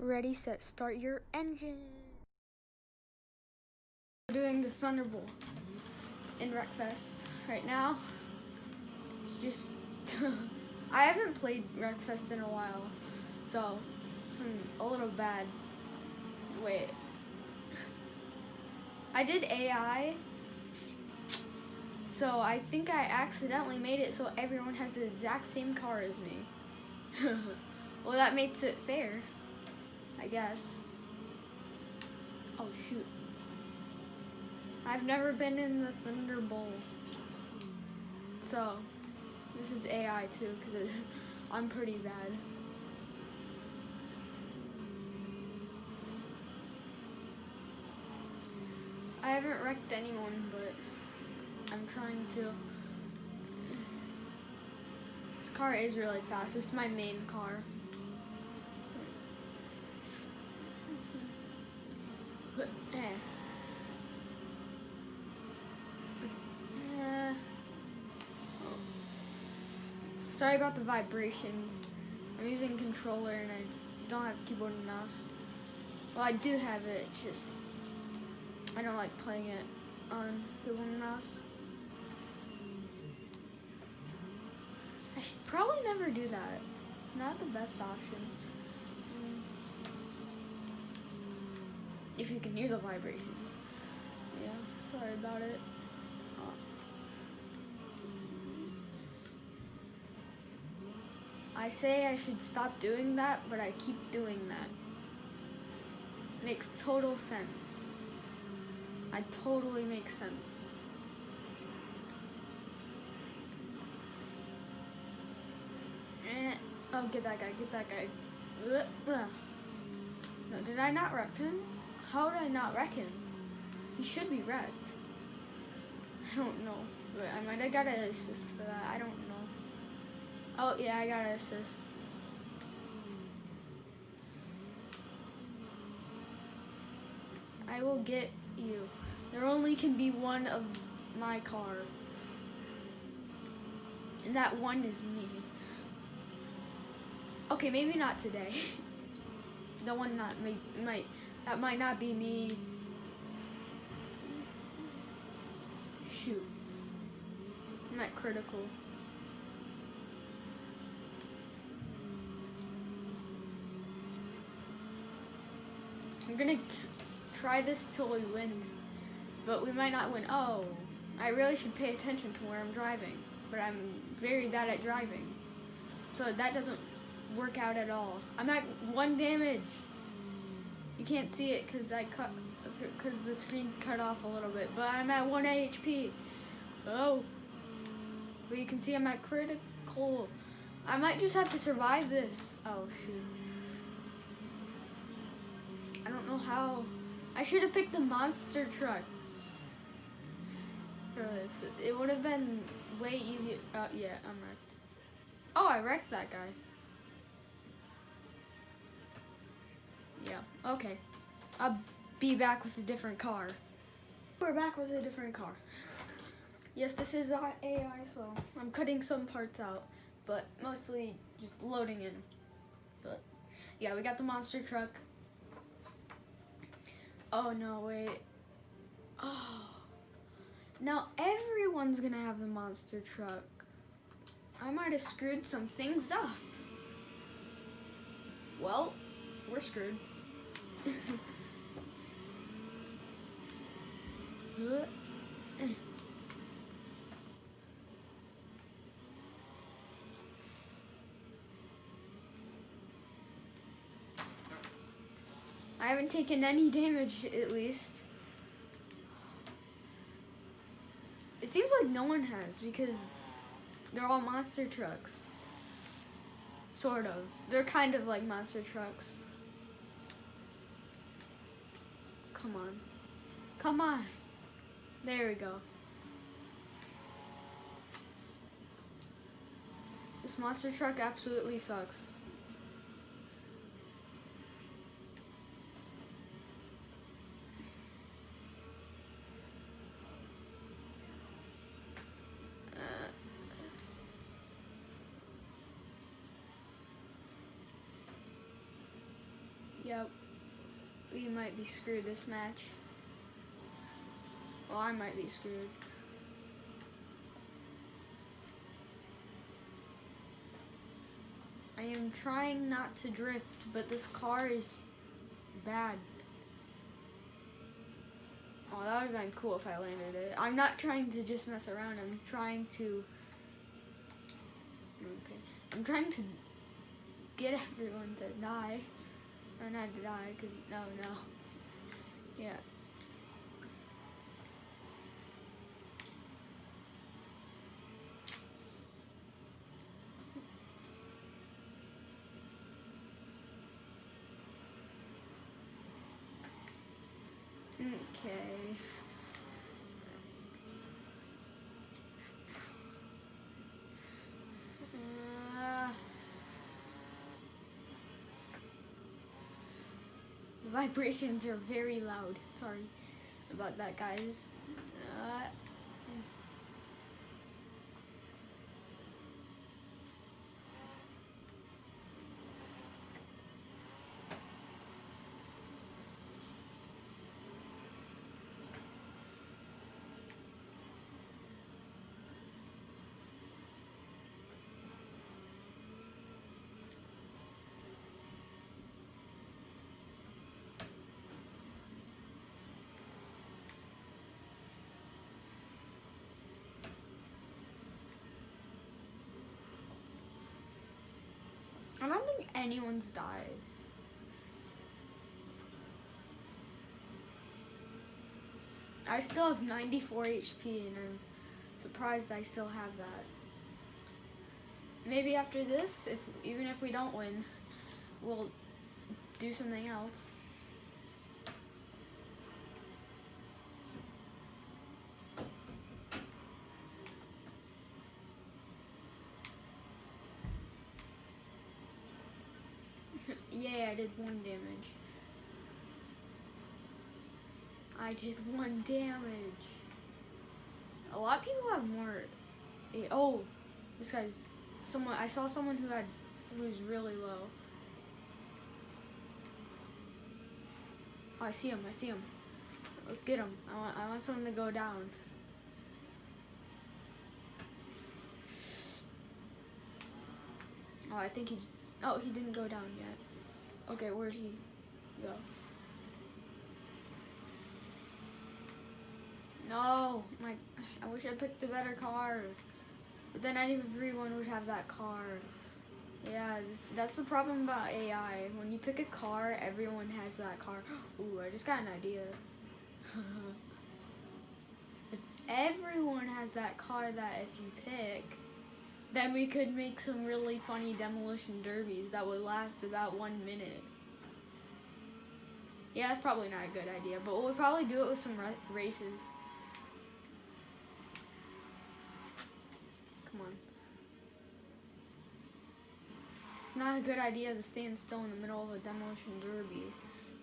Ready, set, start your engine. We're doing the Thunderbolt in Wreckfest right now. It's just I haven't played Wreckfest in a while, so I'm a little bad. Wait, I did AI, so I think I accidentally made it so everyone has the exact same car as me. Well, that makes it fair, I guess. Oh shoot. I've never been in the Thunderbolt. So, this is AI too, because I'm pretty bad. I haven't wrecked anyone, but I'm trying to. This car is really fast. It's my main car. Sorry about the vibrations. I'm using controller and I don't have keyboard and mouse. Well, I do have it, it's just I don't like playing it on keyboard and mouse. I should probably never do that. Not the best option. If you can hear the vibrations. Yeah, sorry about it. I say I should stop doing that, but I keep doing that. Makes total sense. I totally make sense. Oh, get that guy, get that guy. No, did I not wreck him? How did I not wreck him? He should be wrecked. I don't know. But I might have got an assist for that. I don't know. Oh, yeah, I got an assist. I will get you. There only can be one of my car. And that one is me. Okay, maybe not today. The one that might not be me. Shoot. I'm at critical. I'm gonna try this till we win, but we might not win. Oh, I really should pay attention to where I'm driving, but I'm very bad at driving, so that doesn't work out at all. I'm at 1 damage. You can't see it because the screen's cut off a little bit, but I'm at 1 HP. Oh, but you can see I'm at critical. I might just have to survive this. Oh shoot. I don't know how. I should have picked the monster truck for this. It would have been way easier. Yeah, I'm wrecked. Oh, I wrecked that guy. Yeah, okay. I'll be back with a different car. We're back with a different car. Yes, this is AI as well. I'm cutting some parts out, but mostly just loading in. But yeah, we got the monster truck. Oh no, wait. Oh. Now everyone's gonna have the monster truck. I might have screwed some things up. Well, we're screwed. I haven't taken any damage, at least. It seems like no one has, because they're all monster trucks. Sort of. They're kind of like monster trucks. Come on. Come on. There we go. This monster truck absolutely sucks. Yep. We might be screwed this match. Well, I might be screwed. I am trying not to drift, but this car is bad. Oh, that would have been cool if I landed it. I'm not trying to just mess around. I'm trying to... Okay. I'm trying to get everyone to die. Or not to die, because... No. Yeah. Okay. The vibrations are very loud. Sorry about that, guys. I don't think anyone's died. I still have 94 HP and I'm surprised I still have that. Maybe after this, even if we don't win, we'll do something else. Yeah, I did 1 damage. I did 1 damage. A lot of people have more. Oh, this guy's someone. I saw someone who was really low. Oh, I see him. Let's get him. I want someone to go down. Oh, I think he. Oh, he didn't go down yet. Okay, where'd he go? No, I wish I picked a better car. But then everyone would have that car. Yeah, that's the problem about AI. When you pick a car, everyone has that car. Ooh, I just got an idea. If everyone has that car that if you pick, then we could make some really funny demolition derbies that would last about 1 minute. Yeah, that's probably not a good idea, but we'll probably do it with some races. Come on. It's not a good idea to stand still in the middle of a demolition derby,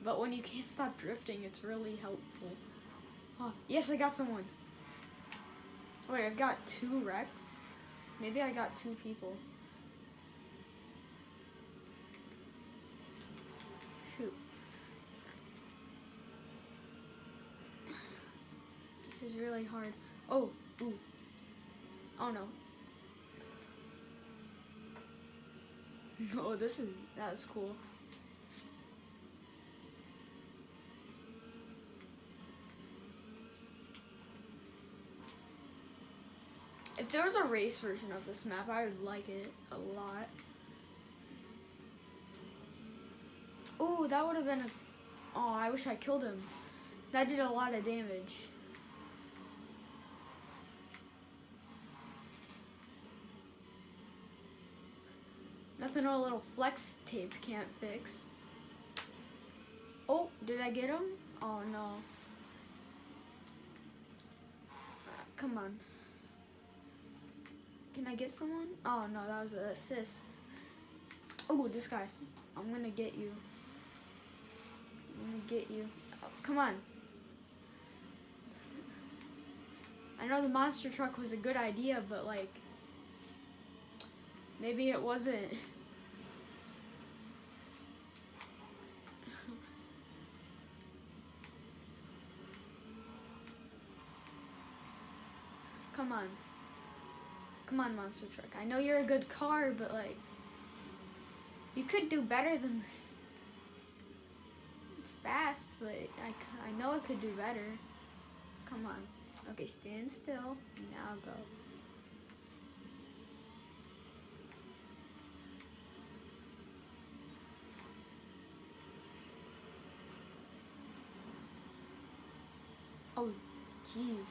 but when you can't stop drifting, it's really helpful. Oh, yes, I got someone. Wait, I've got 2 wrecks? Maybe I got 2 people. Shoot. This is really hard. Oh, ooh. Oh no. Oh, that was cool. If there was a race version of this map, I would like it a lot. Oh, that would have been oh, I wish I killed him. That did a lot of damage. Nothing a little flex tape can't fix. Oh, did I get him? Oh no. Come on. Can I get someone? Oh no, that was an assist. Oh, this guy. I'm gonna get you. Oh, come on. I know the monster truck was a good idea, but like, maybe it wasn't. Come on. Come on, monster truck. I know you're a good car, but like, you could do better than this. It's fast, but I know it could do better. Come on. Okay, stand still. Now go. Oh, jeez.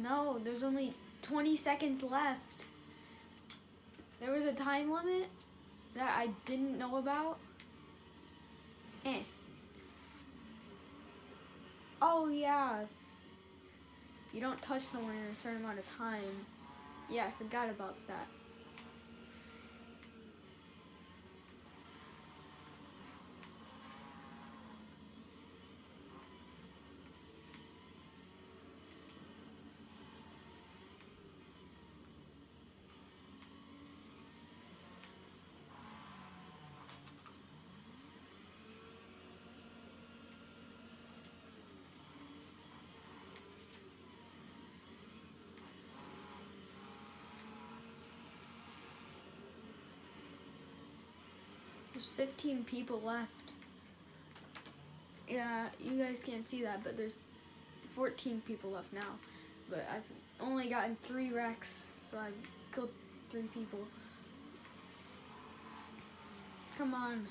No, there's only 20 seconds left. There was a time limit that I didn't know about. Oh, yeah. You don't touch someone in a certain amount of time. Yeah, I forgot about that. There's 15 people left. Yeah, you guys can't see that, but there's 14 people left now. But I've only gotten 3 wrecks, so I've killed 3 people. Come on.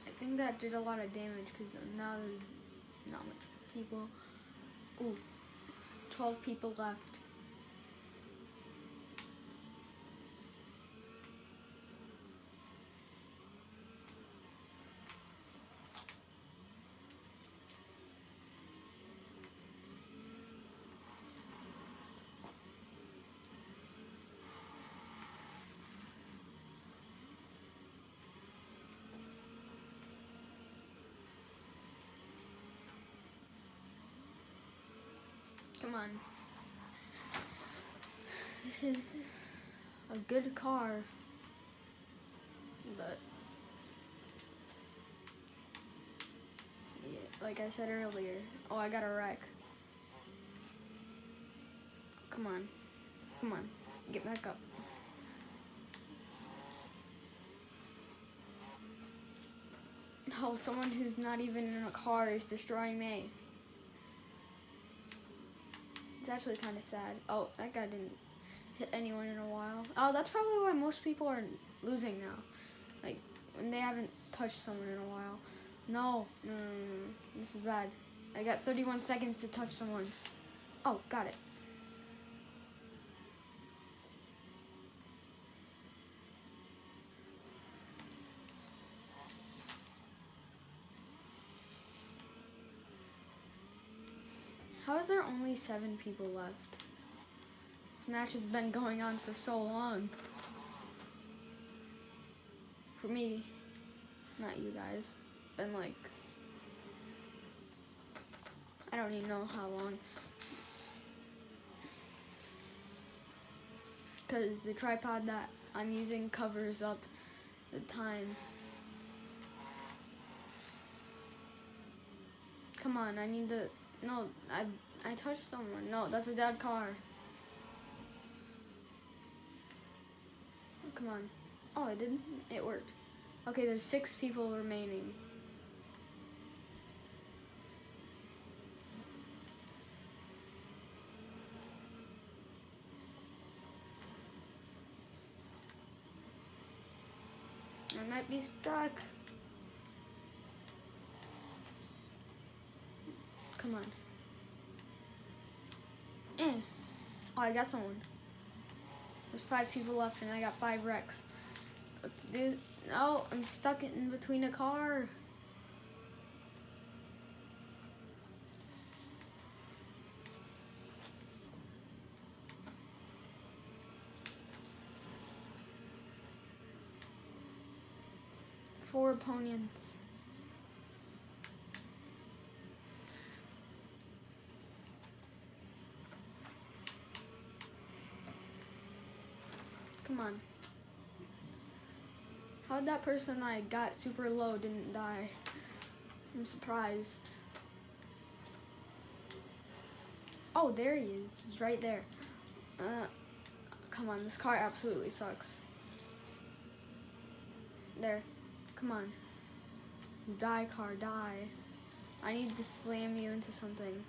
I think that did a lot of damage because now there's not much people. Ooh, 12 people left. Come on. This is a good car, but yeah, like I said earlier. Oh, I got a wreck. Come on. Come on. Get back up. Oh, someone who's not even in a car is destroying me. It's actually kind of sad. Oh, that guy didn't hit anyone in a while. Oh, that's probably why most people are losing now. Like, when they haven't touched someone in a while. No. This is bad. I got 31 seconds to touch someone. Oh, got it. How is there only 7 people left? This match has been going on for so long. For me, not you guys. Been like, I don't even know how long. Because the tripod that I'm using covers up the time. Come on, I need to... No, I touched someone. No, that's a dead car. Oh, come on. Oh, it didn't? It worked. Okay, there's 6 people remaining. I might be stuck. Come on. Oh, I got someone. There's 5 people left and I got 5 wrecks. What to do? No, I'm stuck in between a car. Four opponents. Come on. How'd that person I got super low didn't die? I'm surprised. Oh, there he is. He's right there. Come on, this car absolutely sucks. There. Come on. Die, car, die. I need to slam you into something.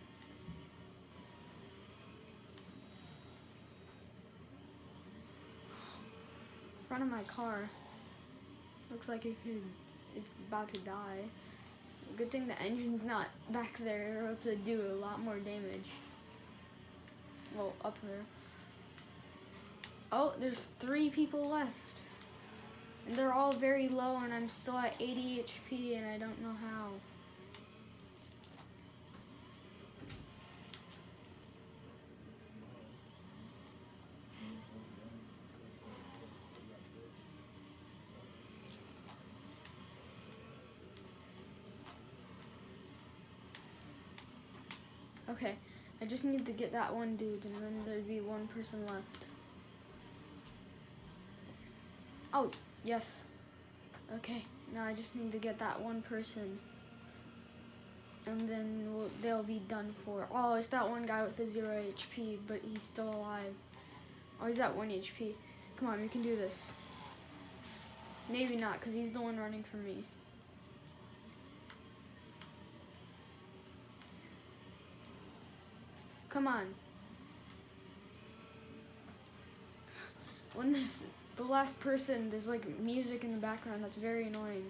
Front of my car. Looks like it's about to die. Good thing the engine's not back there, or else it'd do a lot more damage. Well, up there. Oh, there's 3 people left. And they're all very low, and I'm still at 80 HP, and I don't know how. Okay, I just need to get that one dude, and then there'd be 1 person left. Oh, yes. Okay, now I just need to get that 1 person. And then they'll be done for. Oh, it's that one guy with the 0 HP, but he's still alive. Oh, he's at 1 HP. Come on, we can do this. Maybe not, because he's the one running from me. Come on. When there's the last person, there's like music in the background that's very annoying.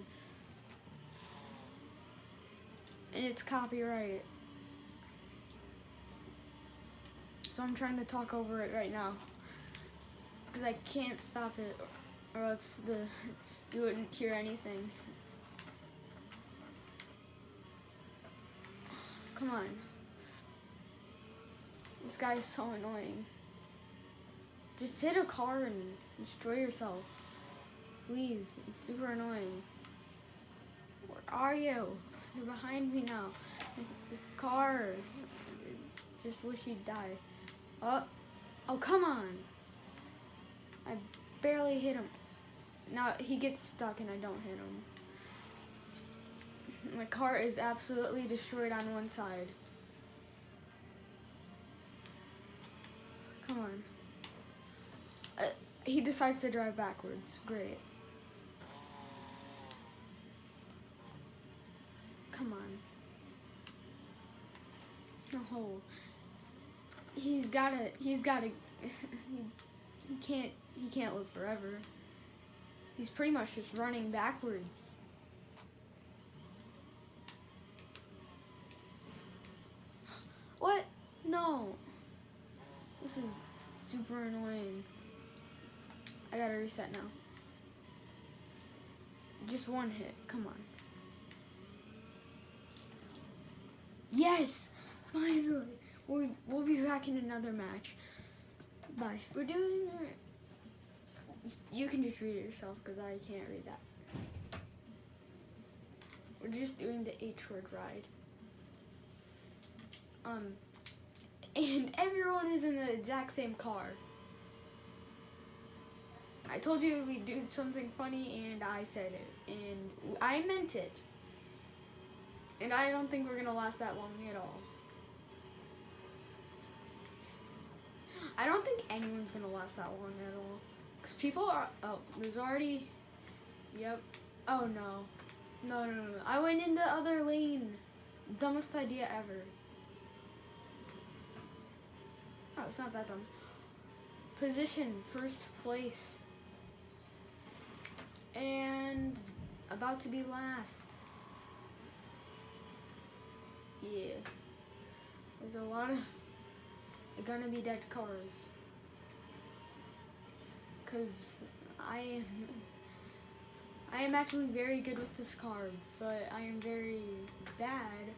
And it's copyright. So I'm trying to talk over it right now. Because I can't stop it, or else you wouldn't hear anything. Come on. This guy is so annoying. Just hit a car and destroy yourself. Please, it's super annoying. Where are you? You're behind me now. This car. Just wish you'd die. Oh, come on. I barely hit him. Now he gets stuck and I don't hit him. My car is absolutely destroyed on one side. Come on. He decides to drive backwards. Great. Come on. No. He's gotta, he can't live forever. He's pretty much just running backwards. What? No. This is super annoying. I gotta reset now. Just 1 hit. Come on. Yes! Finally! We'll be back in another match. Bye. We're doing... You can just read it yourself, because I can't read that. We're just doing the H-word ride. And everyone is in the exact same car. I told you we'd do something funny, and I said it. And I meant it. And I don't think we're going to last that long at all. I don't think anyone's going to last that long at all. Because people are... Oh, there's already... Yep. Oh, no. No. I went in the other lane. Dumbest idea ever. Oh, it's not that dumb. Position, 1st place. And about to be last. Yeah. There's a lot of gonna be dead cars. Cause I am actually very good with this car, but I am very bad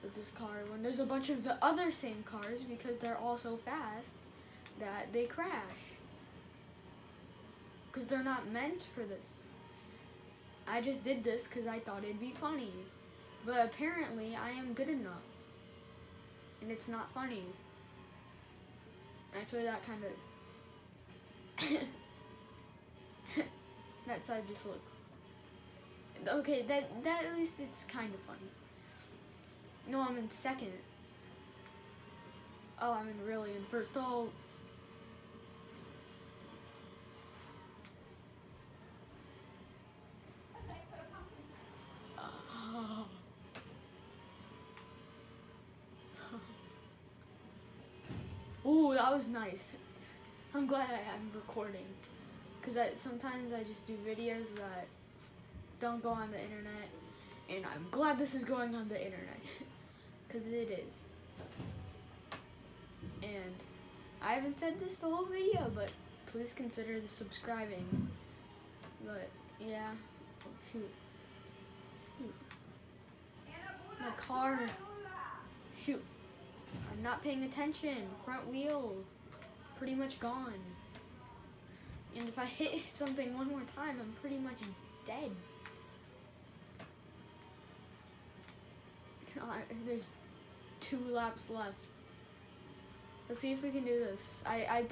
with this car when there's a bunch of the other same cars, because they're all so fast that they crash. Because they're not meant for this. I just did this because I thought it'd be funny. But apparently I am good enough. And it's not funny. Actually, that kind of... that side just looks Okay, that at least it's kind of funny. No, I'm in second. Oh, I'm really in first. Oh. Ooh, that was nice. I'm glad I'm recording. Because sometimes I just do videos that don't go on the internet. And I'm glad this is going on the internet. Because it is. And I haven't said this the whole video, but please consider the subscribing. But, yeah. Oh, shoot. My car. Shoot. I'm not paying attention. Front wheel. Pretty much gone. And if I hit something one more time, I'm pretty much dead. There's 2 laps left. Let's see if we can do this. I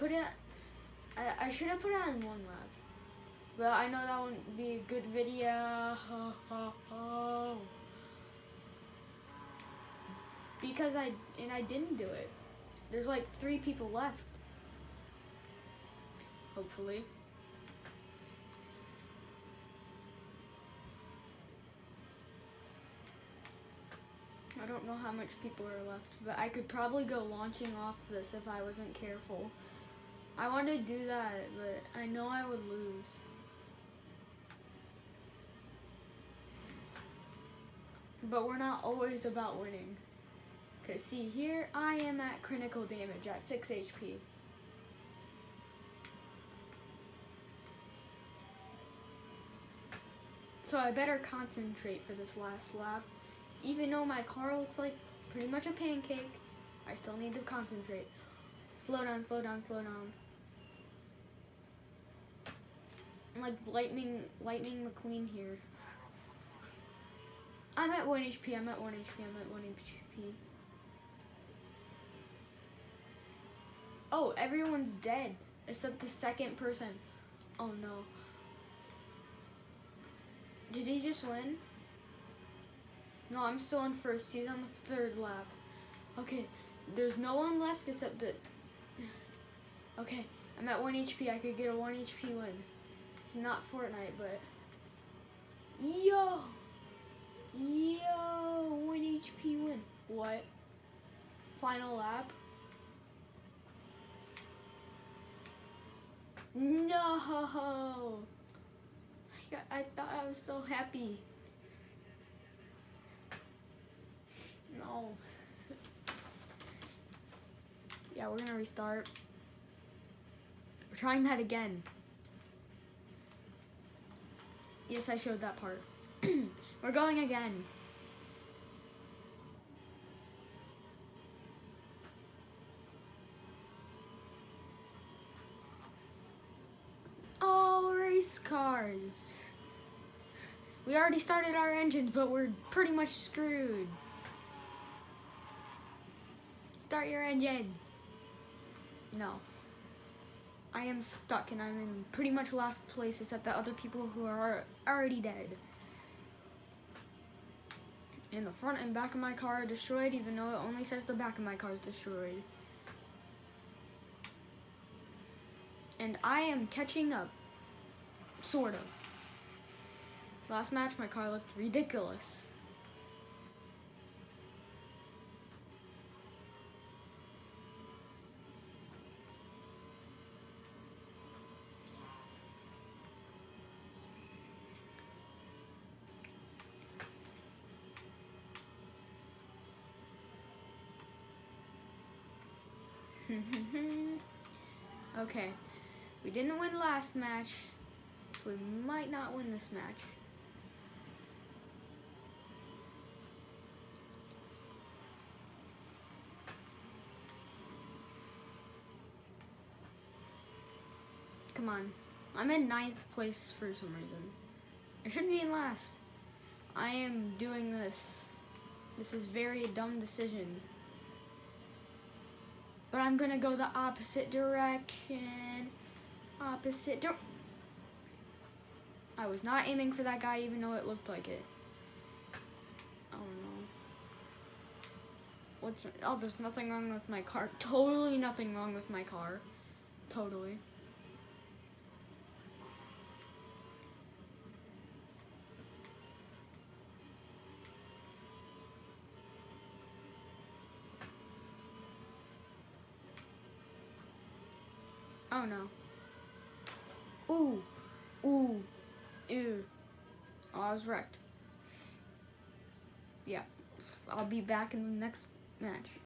should have put it on 1 lap. But I know that wouldn't be a good video. Because I didn't do it. There's like 3 people left. Hopefully. I don't know how much people are left, but I could probably go launching off this if I wasn't careful. I wanted to do that, but I know I would lose. But we're not always about winning. Because see, here I am at critical damage at 6 HP. So I better concentrate for this last lap. Even though my car looks like pretty much a pancake, I still need to concentrate. Slow down, slow down, slow down. I'm like Lightning McQueen here. I'm at 1 HP, I'm at 1 HP, I'm at 1 HP. Oh, everyone's dead. Except the second person. Oh no. Did he just win? No, I'm still in first. He's on the 3rd lap. Okay, there's no one left except that. Okay, I'm at 1 HP. I could get a 1 HP win. It's not Fortnite, but. Yo! 1 HP win. What? Final lap? No! I thought I was so happy. No. Yeah, we're gonna restart. We're trying that again. Yes, I showed that part. We're going again. Oh, race cars. We already started our engines, but we're pretty much screwed. Start your engines. No. I am stuck and I'm in pretty much last place except the other people who are already dead. And the front and back of my car are destroyed, even though it only says the back of my car is destroyed. And I am catching up. Sort of. Last match, my car looked ridiculous. Okay, we didn't win last match. We might not win this match. Come on. I'm in 9th place for some reason. I should be in last. I am doing this. This is very dumb decision. But I'm gonna go the opposite direction. I was not aiming for that guy even though it looked like it. Oh no. Oh, there's nothing wrong with my car. Totally nothing wrong with my car. Totally. Oh no. Ooh. Ooh. Ew. Oh, I was wrecked. Yeah. I'll be back in the next match.